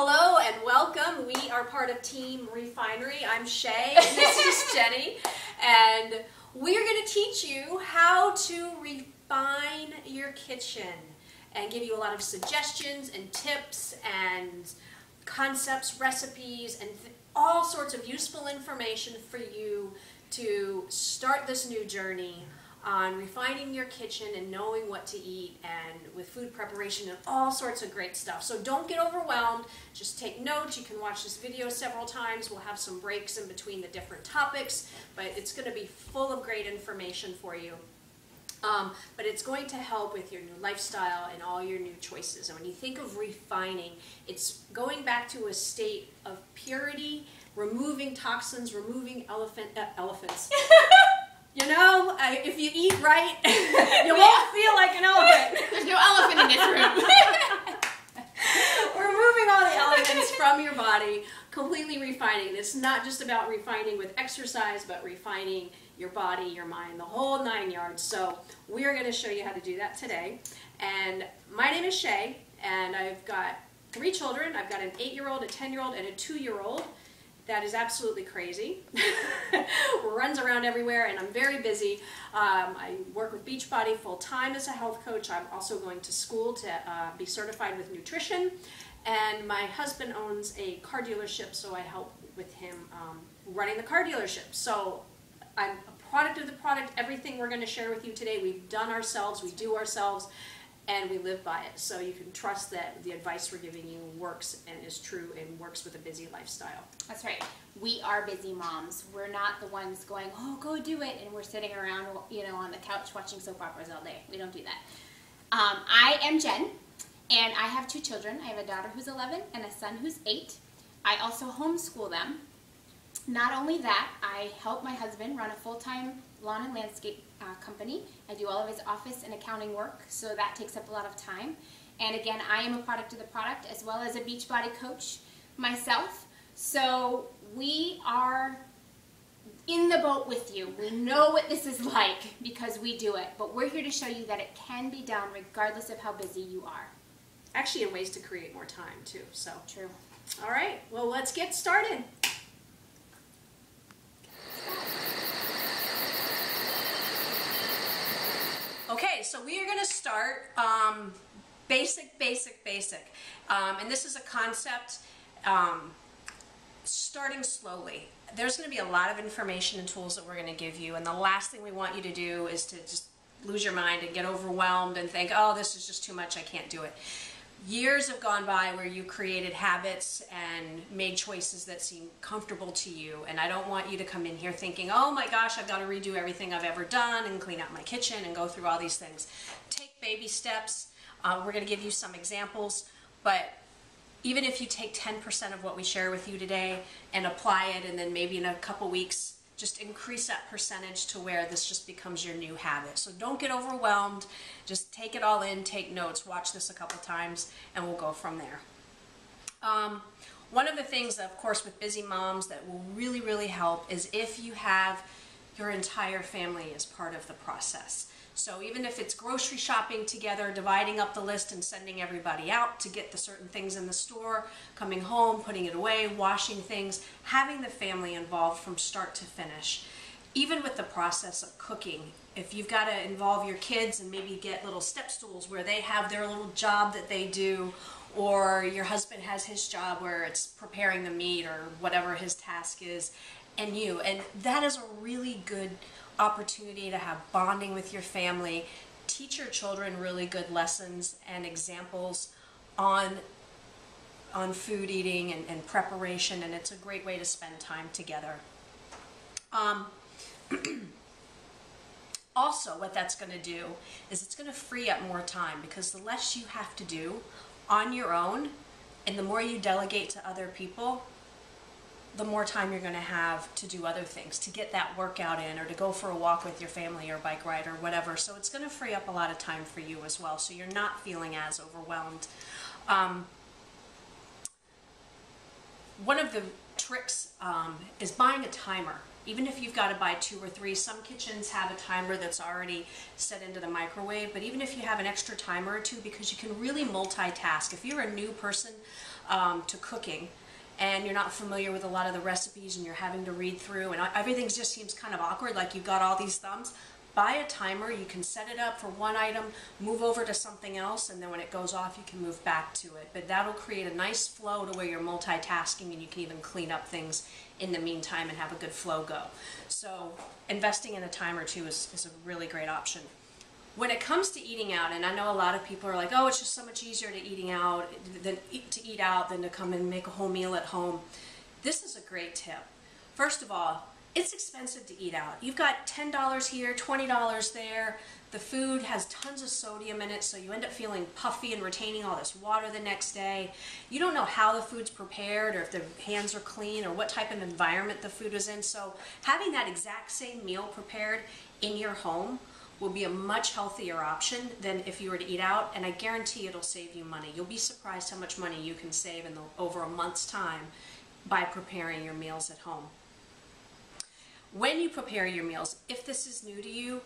Hello and welcome. We are part of Team Refinery. I'm Shay and this is Jenny, and we're going to teach you how to refine your kitchen and give you a lot of suggestions and tips and concepts, recipes, and all sorts of useful information for you to start this new journey on refining your kitchen and knowing what to eat, and with food preparation and all sorts of great stuff. So don't get overwhelmed, just take notes. You can watch this video several times. We'll have some breaks in between the different topics, but it's going to be full of great information for you. But it's going to help with your new lifestyle and all your new choices. And when you think of refining, it's going back to a state of purity, removing toxins, removing elephants. You know, if you eat right, you won't feel like an elephant. There's no elephant in this room. We're removing all the elements from your body, completely refining. It's not just about refining with exercise, but refining your body, your mind, the whole 9 yards. So we are going to show you how to do that today. And my name is Shay, and I've got 3 children. I've got an 8-year-old, a 10-year-old, and a 2-year-old. That is absolutely crazy. Runs around everywhere, and I'm very busy. I work with Beachbody full-time as a health coach. I'm also going to school to be certified with nutrition. And my husband owns a car dealership, so I help with him running the car dealership. So I'm a product of the product. Everything we're going to share with you today, we've done ourselves, we do ourselves, and we live by it. So you can trust that the advice we're giving you works and is true and works with a busy lifestyle. That's right. We are busy moms. We're not the ones going, oh, go do it, and we're sitting around, you know, on the couch watching soap operas all day. We don't do that. I am Jen, and I have 2 children. I have a daughter who's 11 and a son who's 8. I also homeschool them. Not only that, I help my husband run a full-time lawn and landscape company. I do all of his office and accounting work, so that takes up a lot of time. And again, I am a product of the product, as well as a Beachbody coach myself. So we are in the boat with you. We know what this is like because we do it, but we're here to show you that it can be done regardless of how busy you are. Actually, in ways to create more time too. So true. All right, well, let's get started. Okay, so we are going to start basic. And this is a concept, starting slowly. There's going to be a lot of information and tools that we're going to give you, and the last thing we want you to do is to just lose your mind and get overwhelmed and think, oh, this is just too much, I can't do it. Years have gone by where you created habits and made choices that seem comfortable to you, and I don't want you to come in here thinking, oh my gosh, I've got to redo everything I've ever done and clean out my kitchen and go through all these things. Take baby steps. We're going to give you some examples, but even if you take 10% of what we share with you today and apply it, and then maybe in a couple weeks just increase that percentage to where this just becomes your new habit. So don't get overwhelmed. Just take it all in, take notes, watch this a couple times, and we'll go from there. One of the things, of course, with busy moms that will really help is if you have your entire family as part of the process. So even if it's grocery shopping together, dividing up the list and sending everybody out to get the certain things in the store, coming home, putting it away, washing things, having the family involved from start to finish. Even with the process of cooking, if you've got to involve your kids and maybe get little step stools where they have their little job that they do, or your husband has his job where it's preparing the meat or whatever his task is, and that is a really good opportunity to have bonding with your family. Teach your children really good lessons and examples on food eating and preparation, and it's a great way to spend time together. Also, what that's going to do is it's going to free up more time, because the less you have to do on your own and the more you delegate to other people, the more time you're going to have to do other things, to get that workout in, or to go for a walk with your family or bike ride or whatever. So it's going to free up a lot of time for you as well, so you're not feeling as overwhelmed. One of the tricks is buying a timer. Even if you've got to buy 2 or 3, some kitchens have a timer that's already set into the microwave, but even if you have an extra timer or 2, because you can really multitask. If you're a new person to cooking, and you're not familiar with a lot of the recipes and you're having to read through and everything just seems kind of awkward, like you've got all these thumbs, buy a timer. You can set it up for one item, move over to something else, and then when it goes off you can move back to it. But that'll create a nice flow to where you're multitasking and you can even clean up things in the meantime and have a good flow go. So investing in a timer too is a really great option. When it comes to eating out, and I know a lot of people are like, oh, it's just so much easier to eat out than to come and make a whole meal at home. This is a great tip. First of all, it's expensive to eat out. You've got $10 here, $20 there. The food has tons of sodium in it, so you end up feeling puffy and retaining all this water the next day. You don't know how the food's prepared or if the hands are clean or what type of environment the food is in. So having that exact same meal prepared in your home will be a much healthier option than if you were to eat out, and I guarantee it'll save you money. You'll be surprised how much money you can save in over a month's time by preparing your meals at home. When you prepare your meals, if this is new to you,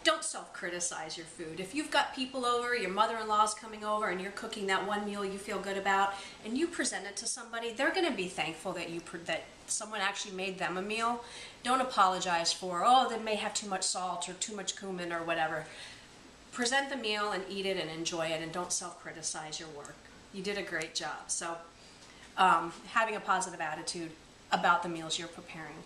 don't self-criticize your food. If you've got people over, your mother-in-law's coming over, and you're cooking that one meal you feel good about, and you present it to somebody, they're going to be thankful that that someone actually made them a meal. Don't apologize for, oh, they may have too much salt or too much cumin or whatever. Present the meal and eat it and enjoy it, and don't self-criticize your work. You did a great job. So having a positive attitude about the meals you're preparing.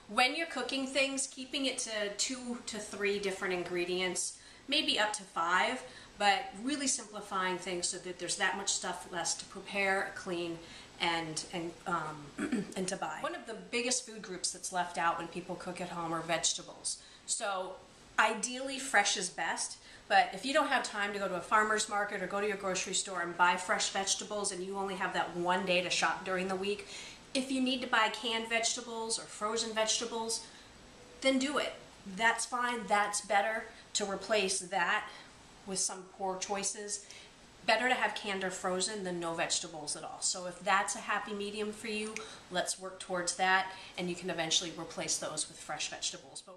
When you're cooking things, keeping it to 2 to 3 different ingredients, maybe up to 5, but really simplifying things so that there's that much stuff less to prepare, clean, and to buy. One of the biggest food groups that's left out when people cook at home are vegetables. So ideally fresh is best, but if you don't have time to go to a farmer's market or go to your grocery store and buy fresh vegetables and you only have that one day to shop during the week, if you need to buy canned vegetables or frozen vegetables, then do it. That's fine, that's better to replace that with some poor choices. Better to have canned or frozen than no vegetables at all. So if that's a happy medium for you, let's work towards that, and you can eventually replace those with fresh vegetables. But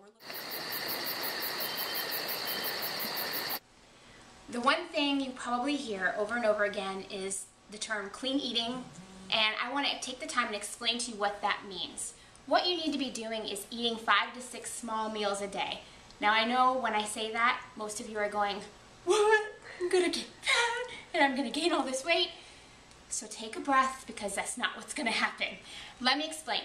The one thing you probably hear over and over again is the term clean eating, and I want to take the time and explain to you what that means. What you need to be doing is eating 5 to 6 small meals a day. Now I know when I say that, most of you are going, what? I'm gonna get fat and I'm gonna gain all this weight. So take a breath, because that's not what's gonna happen. Let me explain.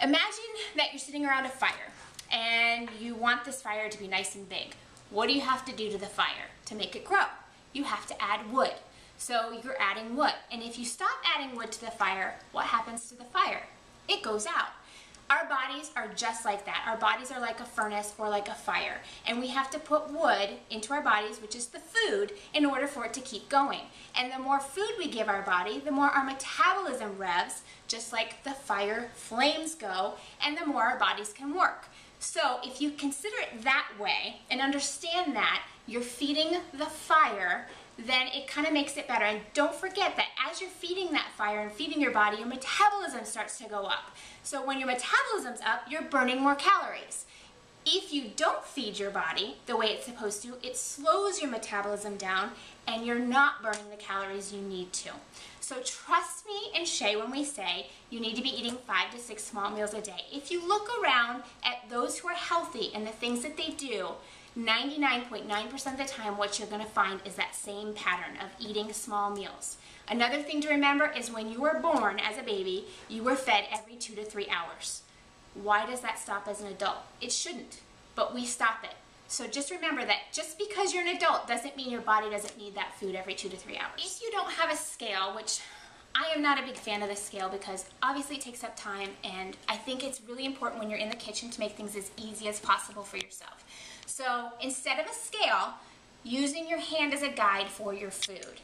Imagine that you're sitting around a fire and you want this fire to be nice and big. What do you have to do to the fire to make it grow? You have to add wood. So you're adding wood, and if you stop adding wood to the fire, what happens to the fire? It goes out. Our bodies are just like that. Our bodies are like a furnace or like a fire, and we have to put wood into our bodies, which is the food, in order for it to keep going. And the more food we give our body, the more our metabolism revs, just like the fire flames go, and the more our bodies can work. So if you consider it that way and understand that you're feeding the fire, then it kind of makes it better. And don't forget that as you're feeding that fire and feeding your body, your metabolism starts to go up. So when your metabolism's up, you're burning more calories. If you don't feed your body the way it's supposed to, it slows your metabolism down and you're not burning the calories you need to. So trust me and Shay when we say you need to be eating 5 to 6 small meals a day. If you look around at those who are healthy and the things that they do, 99.9% of the time what you're going to find is that same pattern of eating small meals. Another thing to remember is when you were born as a baby, you were fed every 2 to 3 hours. Why does that stop as an adult? It shouldn't, but we stop it. So just remember that just because you're an adult doesn't mean your body doesn't need that food every 2 to 3 hours. If you don't have a scale, which I am not a big fan of the scale because obviously it takes up time, and I think it's really important when you're in the kitchen to make things as easy as possible for yourself. So instead of a scale, using your hand as a guide for your food.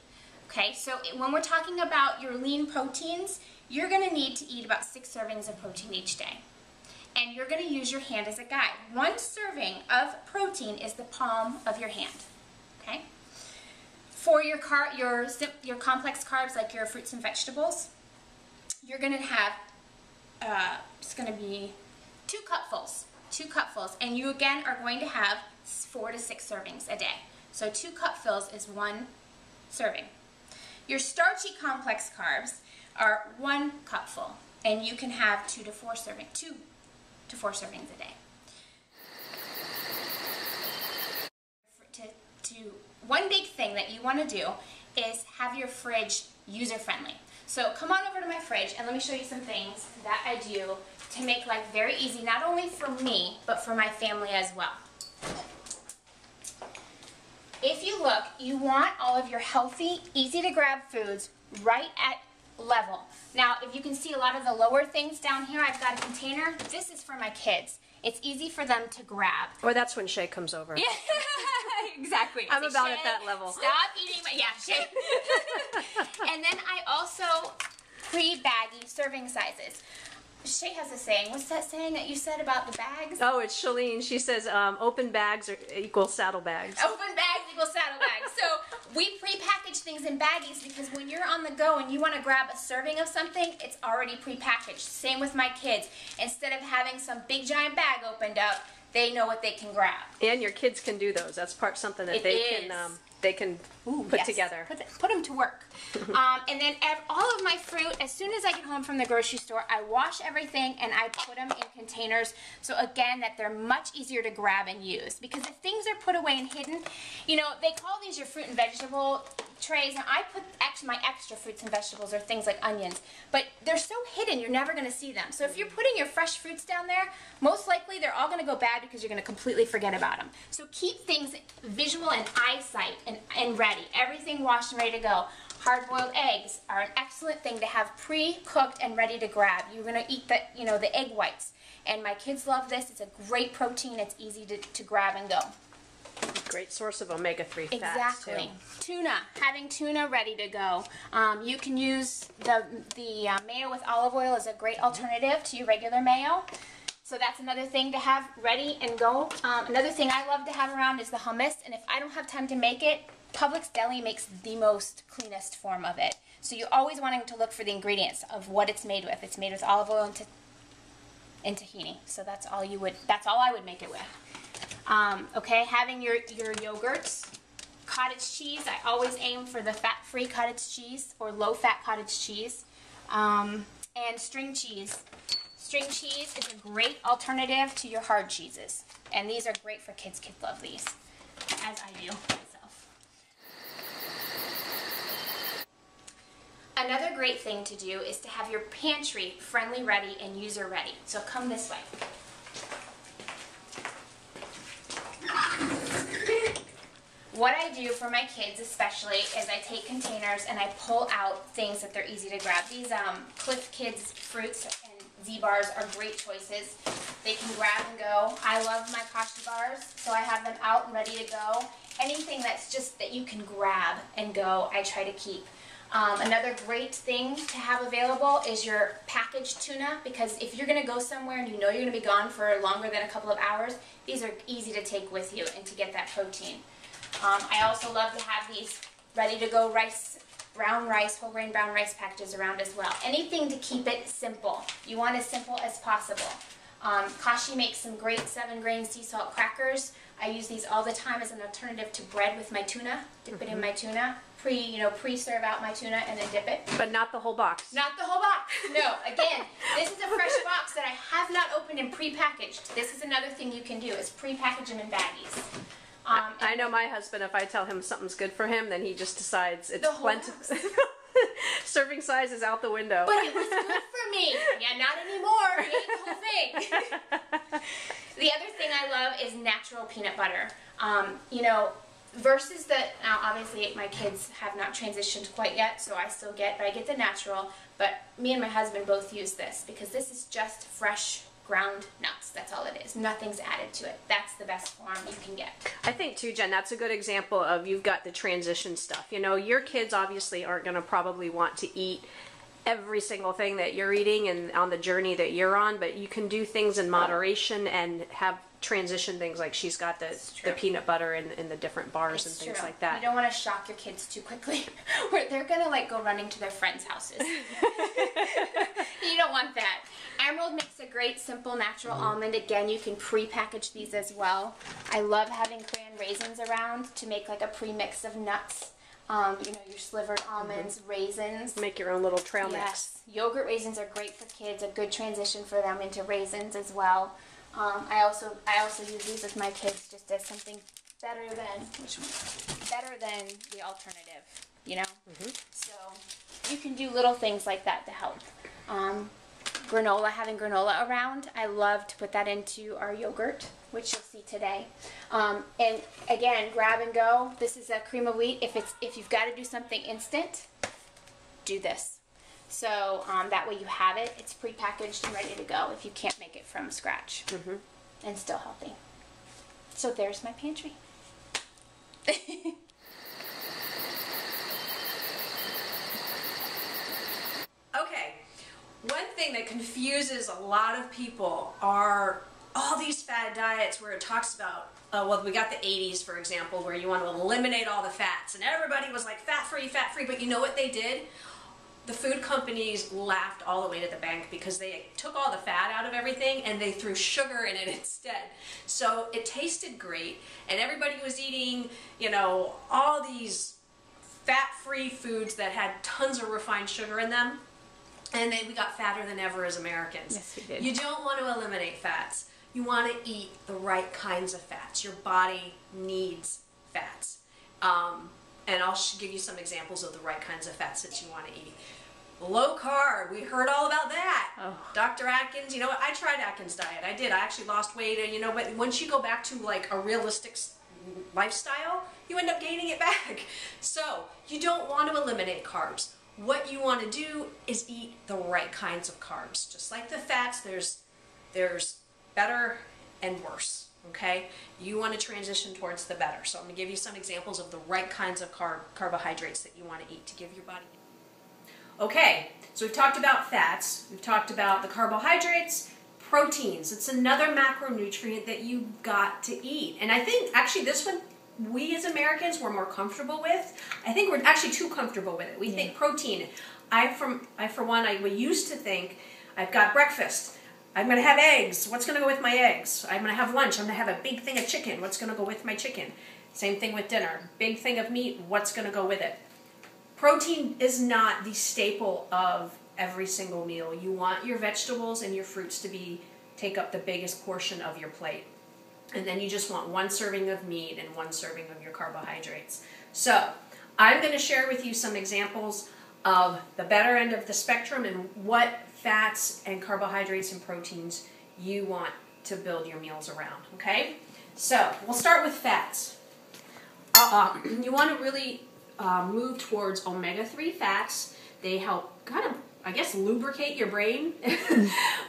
Okay, so when we're talking about your lean proteins, you're going to need to eat about 6 servings of protein each day. And you're going to use your hand as a guide. 1 serving of protein is the palm of your hand. Okay? For your complex carbs, like your fruits and vegetables, you're going to have, it's going to be 2 cupfuls. 2 cupfuls. And you again are going to have 4 to 6 servings a day. So 2 cupfuls is 1 serving. Your starchy complex carbs are 1 cupful, and you can have 2 to 4 servings a day. One big thing that you want to do is have your fridge user-friendly. So come on over to my fridge and let me show you some things that I do to make life very easy, not only for me, but for my family as well. If you look, you want all of your healthy, easy to grab foods right at level. Now, if you can see a lot of the lower things down here, I've got a container. This is for my kids. It's easy for them to grab. Or that's when Shay comes over. Yeah, exactly. I'm about at that level. Stop eating my, yeah, Shay. And then I also pre-baggy serving sizes. Shay has a saying. What's that saying that you said about the bags? Oh, it's Shalene. She says open bags equal saddlebags. Open bags equal saddlebags. So we pre-package things in baggies because when you're on the go and you want to grab a serving of something, it's already pre-packaged. Same with my kids. Instead of having some big giant bag opened up, they know what they can grab. And your kids can do those. That's something that they can put together. Put them to work. And then all of my fruit, as soon as I get home from the grocery store, I wash everything and I put them in containers. So again, that they're much easier to grab and use. Because if things are put away and hidden, you know, they call these your fruit and vegetable trays. And I put my extra fruits and vegetables or things like onions. But they're so hidden, you're never going to see them. So if you're putting your fresh fruits down there, most likely they're all going to go bad because you're going to completely forget about them. So keep things visual and eyesight and ready. Everything washed and ready to go. Hard-boiled eggs are an excellent thing to have pre-cooked and ready to grab. You're going to eat the egg whites. And my kids love this. It's a great protein. It's easy to grab and go. Great source of omega-3 fats. Exactly. Tuna. Having tuna ready to go. You can use the mayo with olive oil as a great alternative to your regular mayo. So that's another thing to have ready and go. Another thing I love to have around is the hummus. And if I don't have time to make it, Publix Deli makes the most cleanest form of it. So you're always wanting to look for the ingredients of what it's made with. It's made with olive oil and tahini. So that's all I would make it with. Okay, having your yogurts, cottage cheese. I always aim for the fat-free cottage cheese or low-fat cottage cheese, and string cheese. String cheese is a great alternative to your hard cheeses, and these are great for kids. Kids love these, as I do myself. Another great thing to do is to have your pantry friendly ready and user ready. So come this way. What I do for my kids especially is I take containers and I pull out things that they're easy to grab. These Cliff Kids fruits and Z-bars are great choices. They can grab and go. I love my kashi bars, so I have them out and ready to go. Anything that's just that you can grab and go, I try to keep. Another great thing to have available is your packaged tuna, because if you're going to go somewhere and you know you're going to be gone for longer than a couple of hours, these are easy to take with you and to get that protein. I also love to have these ready to go brown rice, whole grain brown rice packages around as well. Anything to keep it simple. You want as simple as possible. Kashi makes some great 7-grain sea salt crackers. I use these all the time as an alternative to bread with my tuna. Dip it in my tuna. Pre-serve out my tuna and then dip it. But not the whole box. Not the whole box. No. Again, this is a fresh box that I have not opened and pre-packaged. This is another thing you can do is pre-package them in baggies. I know my husband, if I tell him something's good for him, then he just decides it's plenty. Serving size is out the window. But it was good for me. Yeah, not anymore. We ate the whole thing. The other thing I love is natural peanut butter. Versus now obviously my kids have not transitioned quite yet, so I get the natural, but me and my husband both use this because this is just fresh ground nuts. That's all it is. Nothing's added to it. That's the best form you can get. I think too, Jen, that's a good example of you've got the transition stuff. You know, your kids obviously aren't going to probably want to eat every single thing that you're eating and on the journey that you're on, but you can do things in moderation and have transition things like she's got the peanut butter and the different bars and things like that. You don't want to shock your kids too quickly where they're going to go running to their friends' houses. You don't want that. Emerald makes a great great simple natural almond. Again, you can pre-package these as well. I love having crayon raisins around to make like a pre-mix of nuts. You know, your slivered almonds, raisins. Make your own little trail mix. Yes. Yogurt raisins are great for kids, a good transition for them into raisins as well. I also use these with my kids just as something better than the alternative, you know? So you can do little things like that to help. Granola, having granola around, I love to put that into our yogurt, which you'll see today. And again, grab and go. This is a cream of wheat. If you've got to do something instant, do this. So that way you have it. It's prepackaged and ready to go if you can't make it from scratch. And still healthy. So there's my pantry. Okay, one thing that confuses a lot of people are all these fad diets where it talks about, well, we got the 80s, for example, where you want to eliminate all the fats. And everybody was like, fat-free, but you know what they did? The food companies laughed all the way to the bank because they took all the fat out of everything and they threw sugar in it instead. So it tasted great and everybody was eating, you know, all these fat-free foods that had tons of refined sugar in them. And then we got fatter than ever as Americans. Yes, we did. You don't want to eliminate fats. You want to eat the right kinds of fats. Your body needs fats. And I'll give you some examples of the right kinds of fats that you want to eat. Low carb, we heard all about that. Oh. Dr. Atkins, you know what, I tried Atkins diet. I did. I actually lost weight, and you know, but once you go back to like a realistic lifestyle, you end up gaining it back. So you don't want to eliminate carbs. What you want to do is eat the right kinds of carbs. Just like the fats, there's better and worse. Okay, you want to transition towards the better. So I'm going to give you some examples of the right kinds of carbohydrates that you want to eat to give your body. Okay, so we've talked about fats, we've talked about the carbohydrates, proteins. It's another macronutrient that you've got to eat. And I think actually this one, we as Americans, we're more comfortable with. I think we're actually too comfortable with it. We think protein. We used to think, I've got breakfast. I'm going to have eggs. What's going to go with my eggs? I'm going to have lunch. I'm going to have a big thing of chicken. What's going to go with my chicken? Same thing with dinner. Big thing of meat. What's going to go with it? Protein is not the staple of every single meal. You want your vegetables and your fruits to take up the biggest portion of your plate. And then you just want one serving of meat and one serving of your carbohydrates. So I'm going to share with you some examples of the better end of the spectrum and what fats and carbohydrates and proteins you want to build your meals around, okay? So we'll start with fats. You want to really move towards omega-3 fats. They help kind of, I guess, lubricate your brain.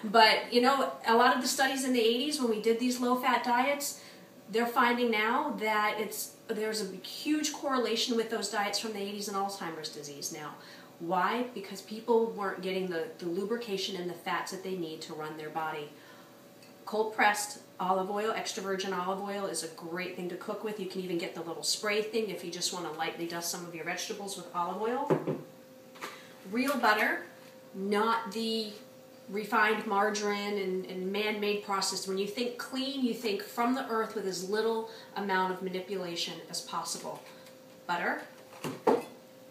But, you know, a lot of the studies in the 80s when we did these low-fat diets, they're finding now that there's a huge correlation with those diets from the 80s and Alzheimer's disease now. Why? Because people weren't getting the lubrication and the fats that they need to run their body. Cold-pressed olive oil, extra virgin olive oil, is a great thing to cook with. You can even get the little spray thing if you just want to lightly dust some of your vegetables with olive oil. Real butter, not the refined margarine and man-made processed. When you think clean, you think from the earth with as little amount of manipulation as possible. Butter.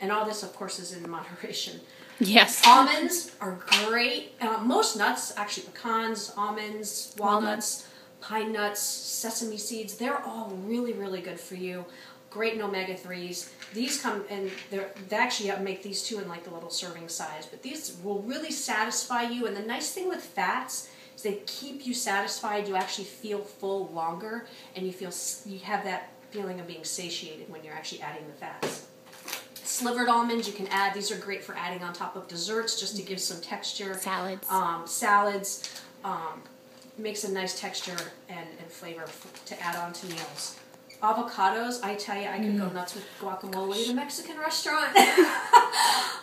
And all this, of course, is in moderation. Yes. Almonds are great. Most nuts, actually pecans, almonds, walnuts, pine nuts, sesame seeds, they're all really, really good for you. Great in omega-3s. These come, and they actually make these too in like the little serving size. But these will really satisfy you. And the nice thing with fats is they keep you satisfied. You actually feel full longer, and you have that feeling of being satiated when you're actually adding the fats. Slivered almonds you can add. These are great for adding on top of desserts just to give some texture. Salads. Salads. Makes a nice texture and flavor to add on to meals. Avocados, I tell you, I could go nuts with guacamole at a Mexican restaurant.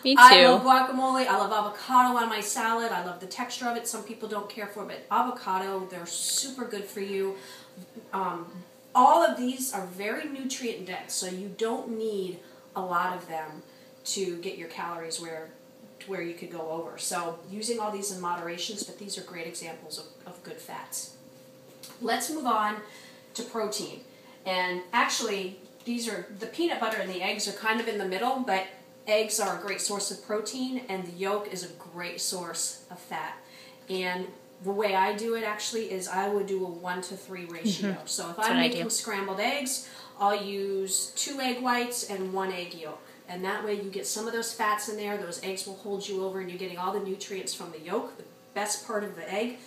Me too. I love guacamole. I love avocado on my salad. I love the texture of it. Some people don't care for it, but avocado, they're super good for you. All of these are very nutrient dense, so you don't need a lot of them to get your calories where where you could go over. So using all these in moderations, but these are great examples of good fats. Let's move on to protein. And actually, these are, the peanut butter and the eggs are kind of in the middle, but eggs are a great source of protein and the yolk is a great source of fat. And the way I do it actually is I would do a 1-to-3 ratio. Mm-hmm. So if I'm making scrambled eggs, I'll use 2 egg whites and 1 egg yolk. And that way you get some of those fats in there, those eggs will hold you over and you're getting all the nutrients from the yolk, the best part of the egg,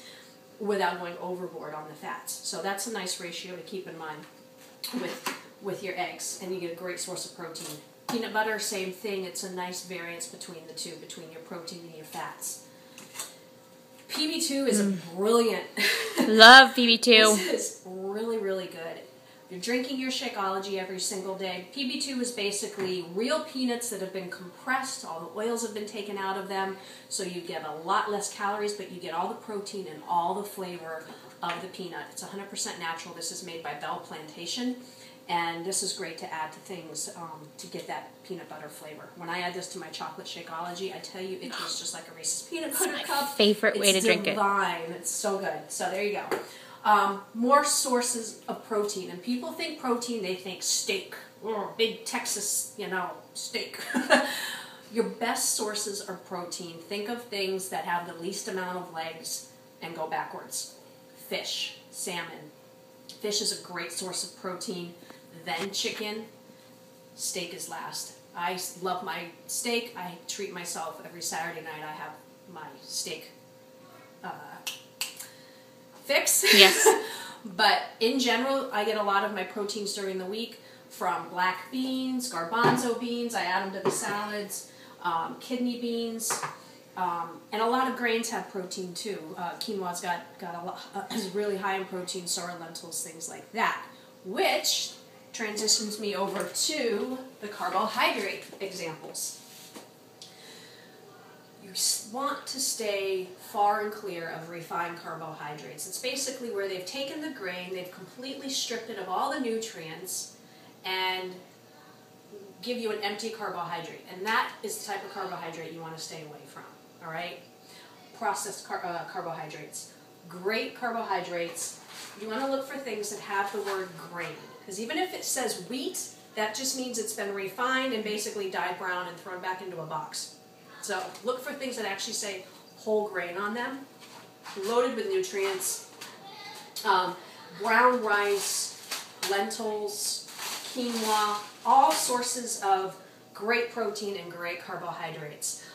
without going overboard on the fats. So that's a nice ratio to keep in mind with your eggs, and you get a great source of protein. Peanut butter, same thing, it's a nice variance between the two, between your protein and your fats. PB2 is a brilliant... Love PB2. This is really, really good. You're drinking your Shakeology every single day. PB2 is basically real peanuts that have been compressed. All the oils have been taken out of them, so you get a lot less calories, but you get all the protein and all the flavor of the peanut. It's 100% natural. This is made by Bell Plantation, and this is great to add to things to get that peanut butter flavor. When I add this to my chocolate Shakeology, I tell you, it tastes just like a Reese's peanut butter cup. Favorite way to drink it. It's divine. It's so good. So there you go. More sources of protein. And people think protein, they think steak. Big Texas, steak. Your best sources are protein. Think of things that have the least amount of legs and go backwards. Fish, salmon. Fish is a great source of protein. Then chicken. Steak is last. I love my steak. I treat myself every Saturday night. I have my steak fix. Yes. But in general, I get a lot of my proteins during the week from black beans, garbanzo beans. I add them to the salads. Kidney beans. And a lot of grains have protein too. Quinoa's got a lot, is really high in protein, so are lentils, things like that. Which transitions me over to the carbohydrate examples. You want to stay far and clear of refined carbohydrates. It's basically where they've taken the grain, they've completely stripped it of all the nutrients, and give you an empty carbohydrate. And that is the type of carbohydrate you want to stay away from. All right? Processed carbohydrates. Great carbohydrates. You want to look for things that have the word grain. Because even if it says wheat, that just means it's been refined and basically dyed brown and thrown back into a box. So look for things that actually say whole grain on them, loaded with nutrients. Brown rice, lentils, quinoa, all sources of great protein and great carbohydrates.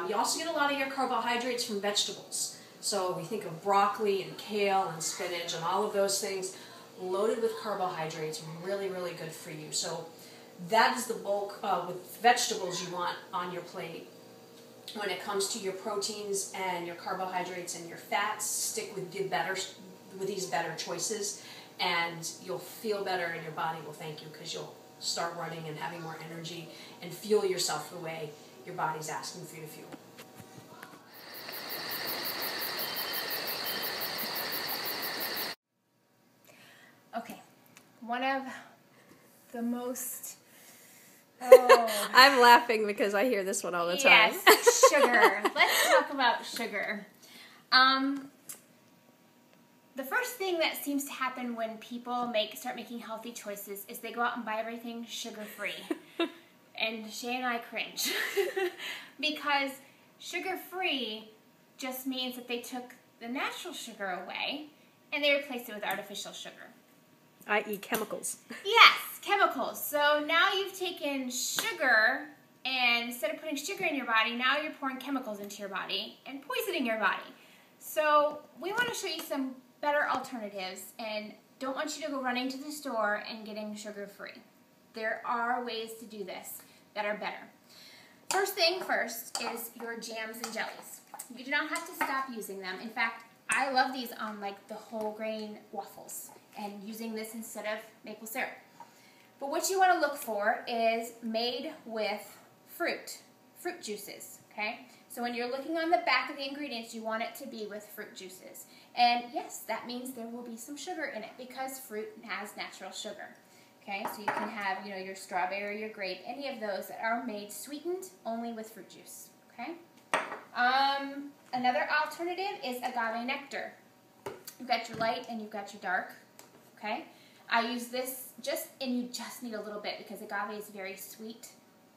You also get a lot of your carbohydrates from vegetables. So we think of broccoli and kale and spinach and all of those things loaded with carbohydrates, really, really good for you. So that is the bulk with vegetables you want on your plate. When it comes to your proteins and your carbohydrates and your fats, stick with these better choices, and you'll feel better and your body will thank you because you'll start running and having more energy and fuel yourself the way your body's asking for you to fuel. Okay, one of the most... I'm laughing because I hear this one all the time. Yes, sugar. Let's talk about sugar. The first thing that seems to happen when people start making healthy choices is they go out and buy everything sugar-free. And Shay and I cringe. Because sugar-free just means that they took the natural sugar away and they replaced it with artificial sugar. I.e. chemicals. Yes, chemicals. So now you've taken sugar, and instead of putting sugar in your body, now you're pouring chemicals into your body and poisoning your body. So we want to show you some better alternatives, and don't want you to go running to the store and getting sugar-free. There are ways to do this that are better. First thing first is your jams and jellies. You do not have to stop using them. In fact, I love these on like the whole grain waffles and using this instead of maple syrup. But what you want to look for is made with fruit juices, okay? So when you're looking on the back of the ingredients, you want it to be with fruit juices. And yes, that means there will be some sugar in it because fruit has natural sugar. Okay, so you can have, your strawberry or your grape, any of those that are made sweetened only with fruit juice, okay? Another alternative is agave nectar. You've got your light and you've got your dark, okay? I use this and you just need a little bit because agave is very sweet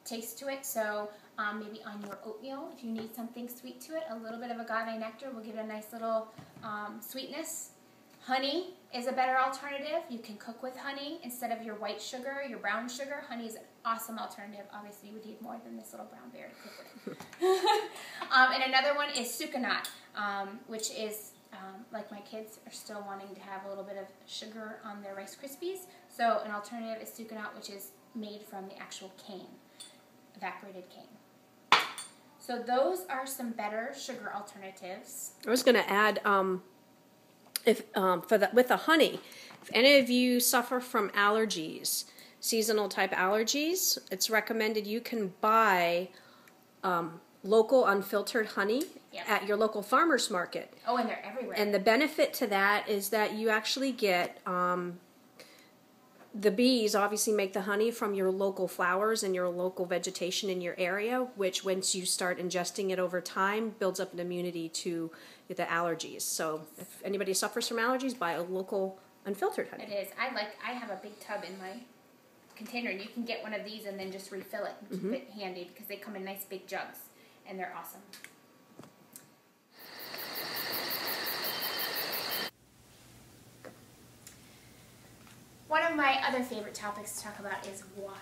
taste to it, so maybe on your oatmeal, if you need something sweet to it, a little bit of agave nectar will give it a nice little sweetness. Honey is a better alternative. You can cook with honey instead of your white sugar, your brown sugar. Honey is an awesome alternative. Obviously, you would need more than this little brown bear to cook with. And another one is sucanat, which is like my kids are still wanting to have a little bit of sugar on their Rice Krispies. So an alternative is sucanat, which is made from the actual cane, evaporated cane. So those are some better sugar alternatives. I was going to add, with the honey, if any of you suffer from allergies, seasonal type allergies, it's recommended you can buy local unfiltered honey at your local farmer's market. Oh, and they're everywhere. And the benefit to that is that you actually get the bees obviously make the honey from your local flowers and your local vegetation in your area, which once you start ingesting it over time builds up an immunity to the allergies. So if anybody suffers from allergies, buy a local unfiltered honey. It is. I have a big tub in my container, and you can get one of these and then just refill it and keep it handy because they come in nice big jugs and they're awesome. One of my other favorite topics to talk about is water.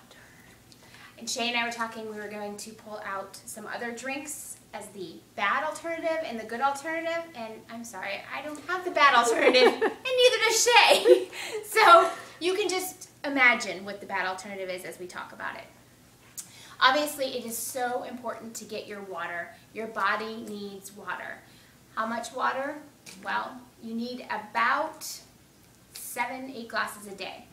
And Shay and I were talking, we were going to pull out some other drinks as the bad alternative and the good alternative, and I'm sorry, I don't have the bad alternative, and neither does Shay. So you can just imagine what the bad alternative is as we talk about it. Obviously, it is so important to get your water. Your body needs water. How much water? Well, you need about 7-8 glasses a day.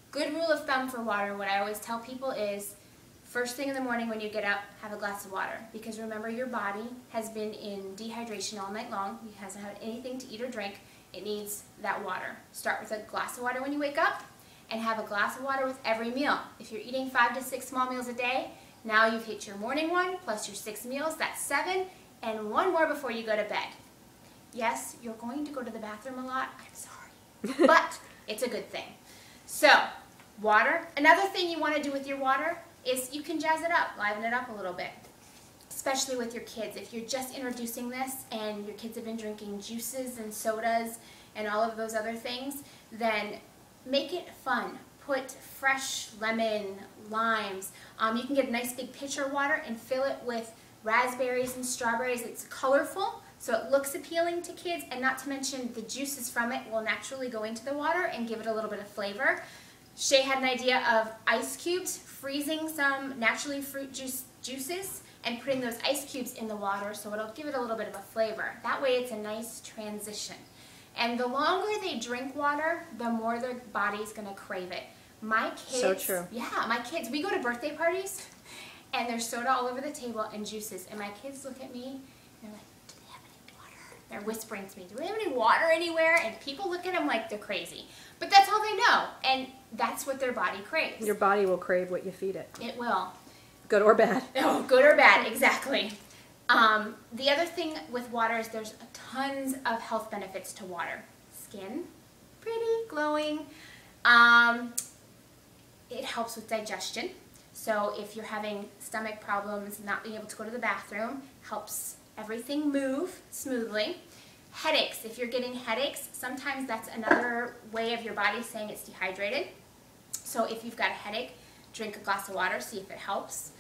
Good rule of thumb for water, what I always tell people is, first thing in the morning when you get up, have a glass of water. Because remember, your body has been in dehydration all night long. It hasn't had anything to eat or drink. It needs that water. Start with a glass of water when you wake up, and have a glass of water with every meal. If you're eating 5 to 6 small meals a day, now you've hit your morning one, plus your 6 meals, that's 7, and one more before you go to bed. Yes, you're going to go to the bathroom a lot, I'm sorry, but it's a good thing. So, water. Another thing you want to do with your water is you can jazz it up, liven it up a little bit, especially with your kids. If you're just introducing this and your kids have been drinking juices and sodas and all of those other things, then make it fun. Put fresh lemon, limes. You can get a nice big pitcher of water and fill it with raspberries and strawberries. It's colorful, so it looks appealing to kids, and not to mention the juices from it will naturally go into the water and give it a little bit of flavor. Shay had an idea of ice cubes, freezing some naturally fruit juices and putting those ice cubes in the water, so it'll give it a little bit of a flavor. That way it's a nice transition. And the longer they drink water, the more their body's going to crave it. My kids, so true. Yeah, my kids, we go to birthday parties, and there's soda all over the table and juices, and my kids look at me, and they're like, do they have any water? They're whispering to me, do we have any water anywhere? And people look at them like they're crazy. But that's all they know, and that's what their body craves. Your body will crave what you feed it. It will. Good or bad. Oh, good or bad, exactly. The other thing with water is there's tons of health benefits to water. Skin, pretty, glowing. It helps with digestion. So if you're having stomach problems, not being able to go to the bathroom, helps everything move smoothly. Headaches. If you're getting headaches, sometimes that's another way of your body saying it's dehydrated. So if you've got a headache, drink a glass of water, see if it helps.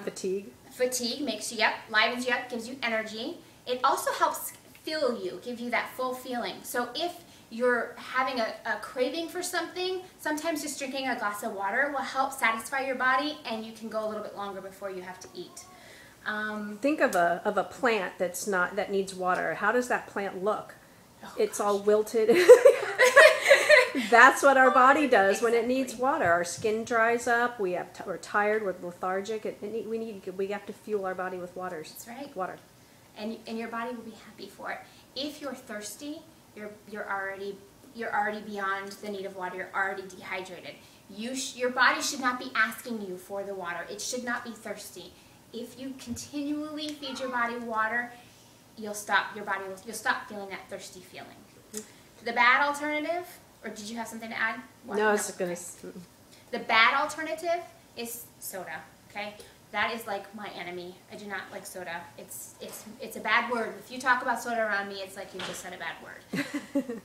Fatigue. Fatigue makes you up, livens you up, gives you energy. It also helps fill you, give you that full feeling. So if you're having a craving for something, sometimes just drinking a glass of water will help satisfy your body, and you can go a little bit longer before you have to eat. Think of a plant that needs water. How does that plant look? Oh, it's all wilted. That's what our body does when it needs water. Our skin dries up. We're tired. We're lethargic. We have to fuel our body with water. That's right. Water. And your body will be happy for it. If you're thirsty, you're already beyond the need of water. You're already dehydrated. Your body should not be asking you for the water. It should not be thirsty. if you continually feed your body water, you'll stop feeling that thirsty feeling. The bad alternative, or did you have something to add? No, I was going to... The bad alternative is soda, okay? That is like my enemy. I do not like soda. It's a bad word. If you talk about soda around me, it's like you just said a bad word.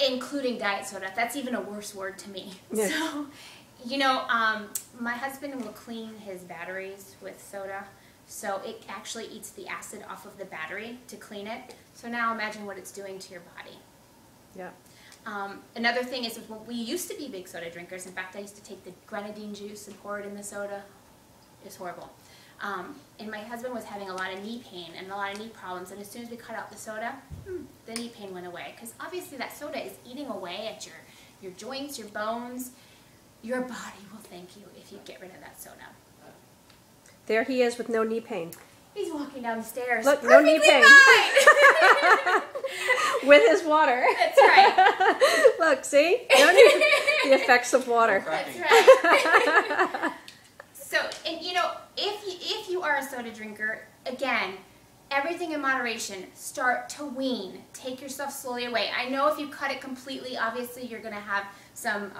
Including diet soda. That's even a worse word to me. Yeah. So, you know, my husband will clean his batteries with soda. So it actually eats the acid off of the battery to clean it. So now imagine what it's doing to your body. Yeah. Another thing is we used to be big soda drinkers. In fact, I used to take the grenadine juice and pour it in the soda. It's horrible. And my husband was having a lot of knee pain and a lot of knee problems. And as soon as we cut out the soda, the knee pain went away. Because obviously that soda is eating away at your joints, your bones. Your body will thank you if you get rid of that soda. There he is with no knee pain. He's walking down the stairs. Look, no knee pain. With his water. That's right. Look, see? No knee, the effects of water. That's right. So, and you know, if you are a soda drinker, again, everything in moderation. Start to wean. Take yourself slowly away. I know if you cut it completely, obviously you're going to have some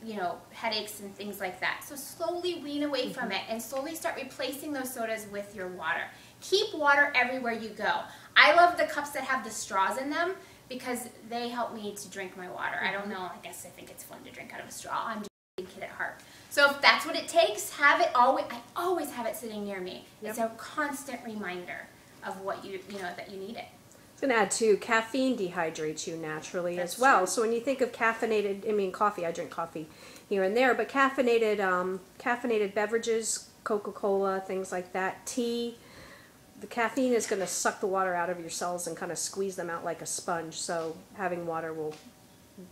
you know, headaches and things like that. So slowly wean away from it and slowly start replacing those sodas with your water. Keep water everywhere you go. I love the cups that have the straws in them because they help me to drink my water. I don't know, I guess I think it's fun to drink out of a straw. I'm just a kid at heart. So if that's what it takes, have it always. I always have it sitting near me. Yep. It's a constant reminder of what you know, that you need it. I was going to add too, caffeine dehydrates you naturally That's as well. true. So when you think of caffeinated, I mean coffee, I drink coffee here and there, but caffeinated beverages, Coca-Cola, things like that, tea, the caffeine is going to suck the water out of your cells and kind of squeeze them out like a sponge. So having water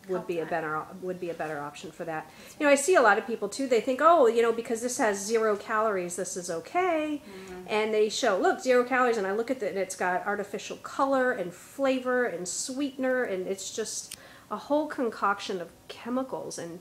would be a better option for that. You know, I see a lot of people too, they think, oh, you know, because this has 0 calories, this is okay. And they show, look, 0 calories, and I look at it and it's got artificial color and flavor and sweetener, and it's just a whole concoction of chemicals. And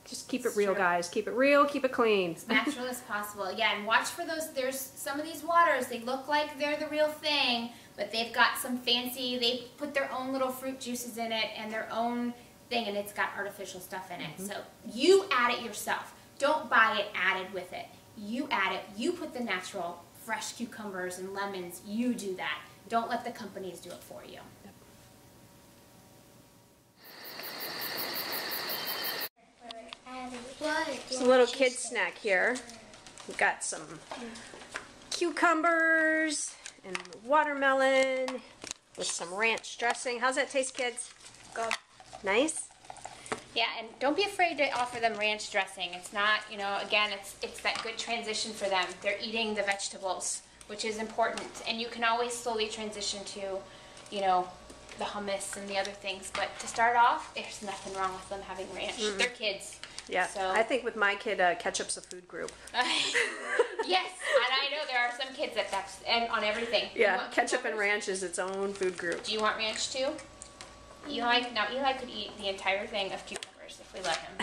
just keep it real, guys. Keep it real, keep it clean. As natural as possible. Yeah, and watch for those. There's some of these waters, they look like they're the real thing, but they've got some fancy, they put their own little fruit juices in it and their own thing, and it's got artificial stuff in it. So you add it yourself. Don't buy it added with it. You add it. You put the natural, fresh cucumbers and lemons. You do that. Don't let the companies do it for you. It's a little kid snack here. We've got some cucumbers and watermelon with some ranch dressing. How's that taste, kids? Good. Nice? Yeah, and don't be afraid to offer them ranch dressing. It's not, you know, again, it's that good transition for them. They're eating the vegetables, which is important. And you can always slowly transition to, you know, the hummus and the other things. But to start off, there's nothing wrong with them having ranch. They're kids. Yeah, so. I think with my kid, ketchup's a food group. Yes, and I know there are some kids that's and on everything. Yeah, ketchup and ranch is its own food group. Do you want ranch too? Eli could eat the entire thing of cucumbers if we let him.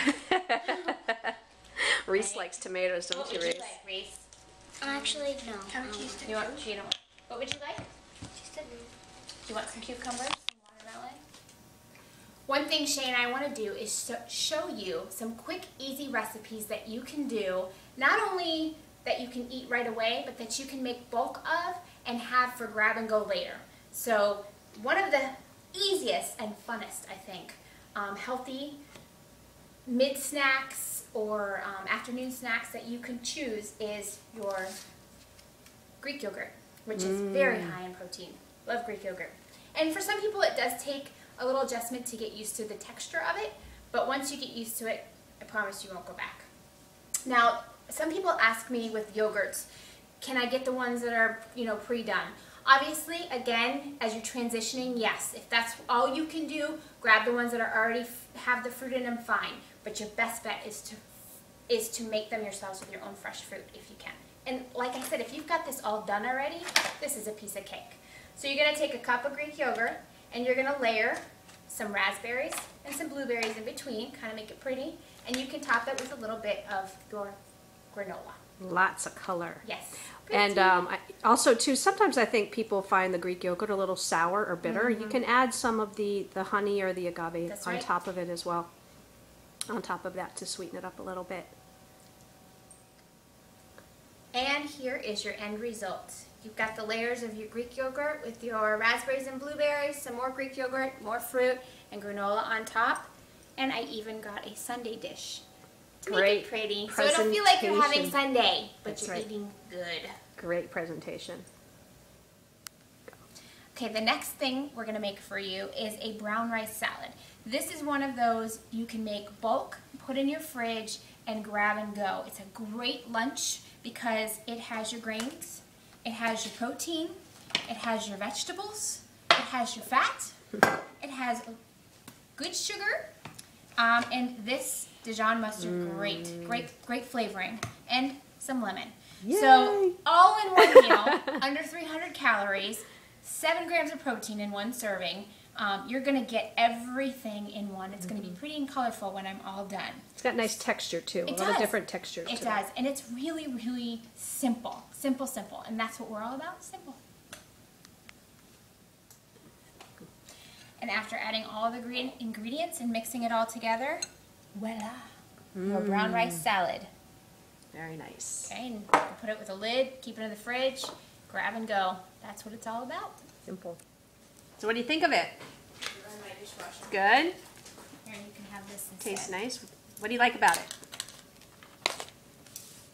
Reese likes tomatoes, don't you, Reese? What would you like, Reese? Actually, no. What would you like? Do you want some cucumbers, some watermelon? One thing Shay and I want to do is show you some quick, easy recipes that you can do, not only that you can eat right away, but that you can make bulk of and have for grab and go later. So one of the easiest and funnest, I think, healthy mid-snacks or afternoon snacks that you can choose is your Greek yogurt, which is very high in protein. Love Greek yogurt. And for some people it does take a little adjustment to get used to the texture of it, but once you get used to it, I promise you won't go back. Now, some people ask me with yogurts, can I get the ones that are, you know, pre-done? Obviously, again, as you're transitioning, yes, if that's all you can do, grab the ones that are already have the fruit in them, fine. But your best bet is to make them yourselves with your own fresh fruit if you can. And like I said, if you've got this all done already, this is a piece of cake. So you're going to take a cup of Greek yogurt and you're going to layer some raspberries and some blueberries in between, kind of make it pretty, and you can top it with a little bit of your granola. Lots of color. Yes. And also, too, sometimes I think people find the Greek yogurt a little sour or bitter. You can add some of the honey or the agave on top of it as well. On top of that to sweeten it up a little bit. And here is your end result. You've got the layers of your Greek yogurt with your raspberries and blueberries, some more Greek yogurt, more fruit, and granola on top. And I even got a sundae dish to make it pretty. So it don't feel like you're having Sunday, but you're eating good. Great presentation. Okay, the next thing we're gonna make for you is a brown rice salad. This is one of those you can make bulk, put in your fridge, and grab and go. It's a great lunch because it has your grains, it has your protein, it has your vegetables, it has your fat, it has good sugar, and this Dijon mustard, great flavoring, and some lemon. Yay. So all in one meal, under 300 calories, 7 grams of protein in one serving. You're going to get everything in one. It's going to be pretty and colorful when I'm all done. It's got nice texture too. A lot of different textures. It does. And it's really, really simple. Simple, simple. And that's what we're all about, simple. And after adding all the ingredients and mixing it all together, voila, your brown rice salad. Very nice. Okay, and you can put it with a lid, keep it in the fridge, grab and go. That's what it's all about. Simple. So what do you think of it? In my dishwasher. Good? Here, you can have this instead. Tastes nice. What do you like about it?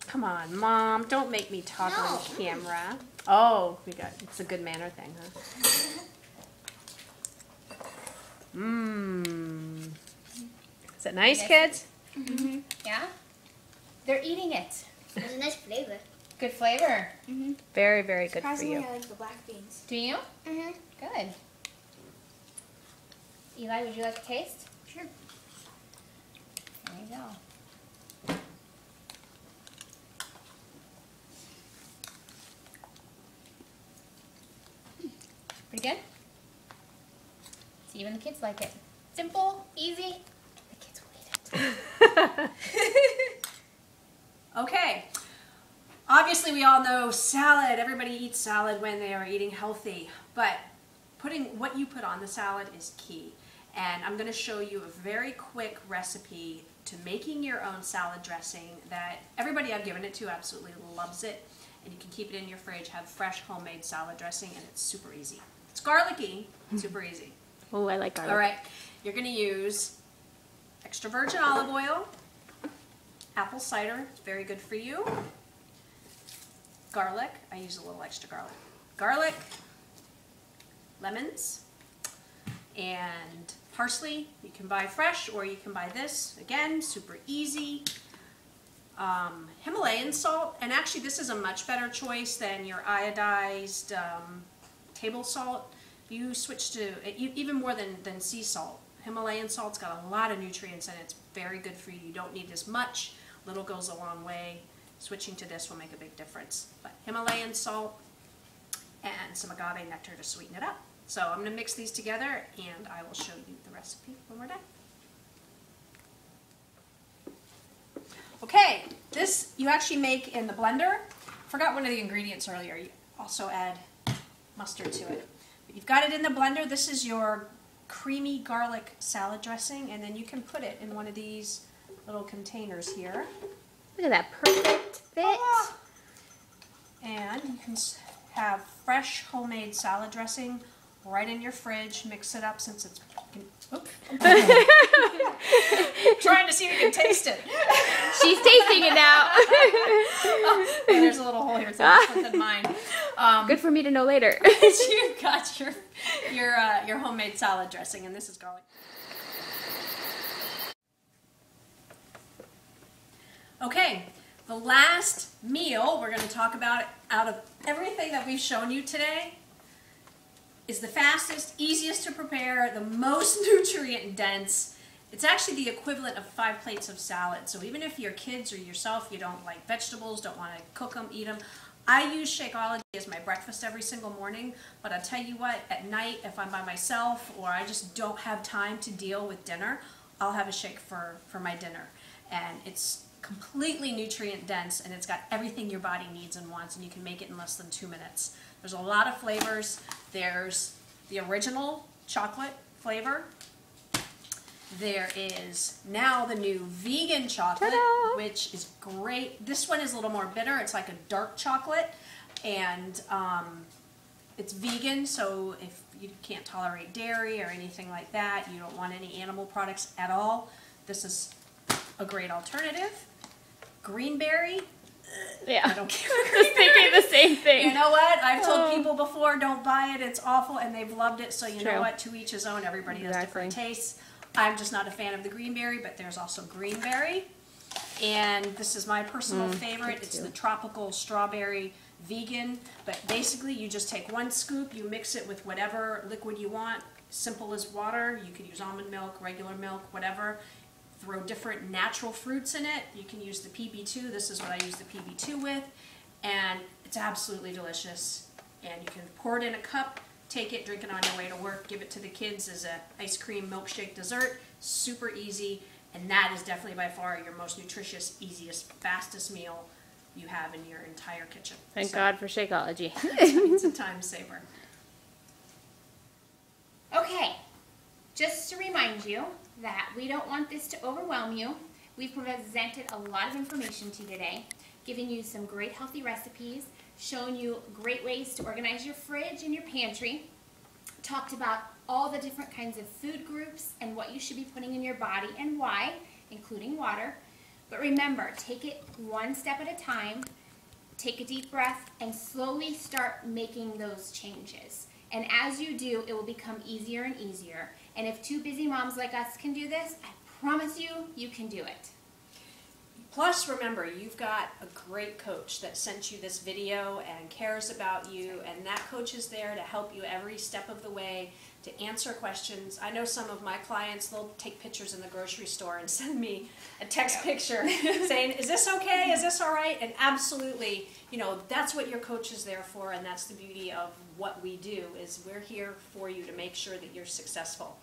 Come on, Mom. Don't make me talk on camera. Oh, it's a good manner thing, huh? Mmm. Is it nice, kids? Mm-hmm. Yeah? They're eating it. It's a nice flavor. Good flavor. Mm-hmm. Very, very good for Surprisingly, you. I like the black beans. Do you? Mm-hmm. Good. Eli, would you like a taste? Sure. There you go. Pretty good? See, even the kids like it. Simple, easy. The kids will eat it. Okay. Obviously, we all know salad. Everybody eats salad when they are eating healthy, but putting what you put on the salad is key. And I'm going to show you a very quick recipe to making your own salad dressing that everybody I've given it to absolutely loves it. And you can keep it in your fridge, have fresh homemade salad dressing, and it's super easy. It's garlicky, super easy. Oh, I like garlic. All right, you're going to use extra virgin olive oil, apple cider, it's very good for you, garlic, I use a little extra garlic, lemons, and parsley. You can buy fresh or you can buy this. Again, super easy. Himalayan salt, and actually this is a much better choice than your iodized table salt. You switch to even more than sea salt. Himalayan salt's got a lot of nutrients and it's very good for you. You don't need as much. Little goes a long way. Switching to this will make a big difference. But Himalayan salt and some agave nectar to sweeten it up. So I'm going to mix these together and I will show you the recipe when we're done. Okay, this you actually make in the blender. Forgot one of the ingredients earlier. You also add mustard to it. But you've got it in the blender. This is your creamy garlic salad dressing, and then you can put it in one of these little containers here. Look at that perfect fit. Ah! And you can have fresh homemade salad dressing right in your fridge. Mix it up since it's trying to see if you can taste it. She's tasting it now. Oh, there's a little hole here, so I'll put that in mine. Good for me to know later. You've got your homemade salad dressing, and this is garlic. Okay, the last meal we're going to talk about out of everything that we've shown you today is the fastest, easiest to prepare, the most nutrient dense. It's actually the equivalent of 5 plates of salad. So even if your kids or yourself, you don't like vegetables, don't want to cook them, eat them, I use Shakeology as my breakfast every single morning. But I'll tell you what, at night, if I'm by myself or I just don't have time to deal with dinner, I'll have a shake for my dinner. And it's completely nutrient dense, and it's got everything your body needs and wants, and you can make it in less than 2 minutes. There's a lot of flavors. There's the original chocolate flavor. There is now the new vegan chocolate, which is great. This one is a little more bitter. It's like a dark chocolate, and it's vegan, so if you can't tolerate dairy or anything like that, you don't want any animal products at all, this is a great alternative. Greenberry. Yeah. I don't care. Just thinking the same thing. You know what? I've told people before, don't buy it. It's awful, and they've loved it. So you True. know what? To each his own. Everybody has different tastes. I'm just not a fan of the greenberry, but there's also greenberry. And this is my personal favorite. It's the tropical strawberry vegan. But basically, you just take 1 scoop, you mix it with whatever liquid you want. Simple as water. You could use almond milk, regular milk, whatever. Throw different natural fruits in it. You can use the PB2. This is what I use the PB2 with. And it's absolutely delicious. And you can pour it in a cup, take it, drink it on your way to work, give it to the kids as an ice cream milkshake dessert. Super easy. And that is definitely by far your most nutritious, easiest, fastest meal you have in your entire kitchen. Thank God for Shakeology. It's a time saver. Okay, just to remind you that we don't want this to overwhelm you. We've presented a lot of information to you today, giving you some great healthy recipes, shown you great ways to organize your fridge and your pantry, talked about all the different kinds of food groups and what you should be putting in your body and why, including water. But remember, take it 1 step at a time, take a deep breath, and slowly start making those changes. And as you do, it will become easier and easier. And if 2 busy moms like us can do this, I promise you, you can do it. Plus, remember, you've got a great coach that sent you this video and cares about you, and that coach is there to help you every step of the way, to answer questions. I know some of my clients, they'll take pictures in the grocery store and send me a text picture saying, is this okay? Is this all right? And absolutely, you know, that's what your coach is there for, and that's the beauty of what we do, is we're here for you to make sure that you're successful.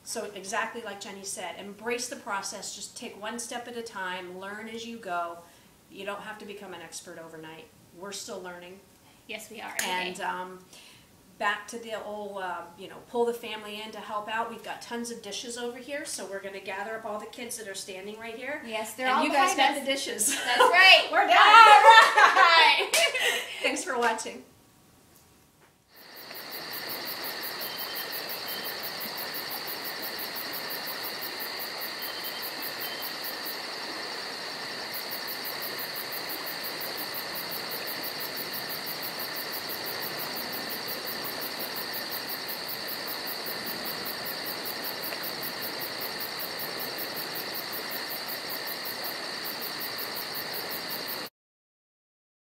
So exactly like Jenni said, embrace the process. Just take 1 step at a time. Learn as you go. You don't have to become an expert overnight. We're still learning. Yes, we are. And back to the old, you know, pull the family in to help out. We've got tons of dishes over here, so we're going to gather up all the kids that are standing right here. Yes, they're and all you guys behind got us. the dishes. That's right. We're done. All right. Thanks for watching.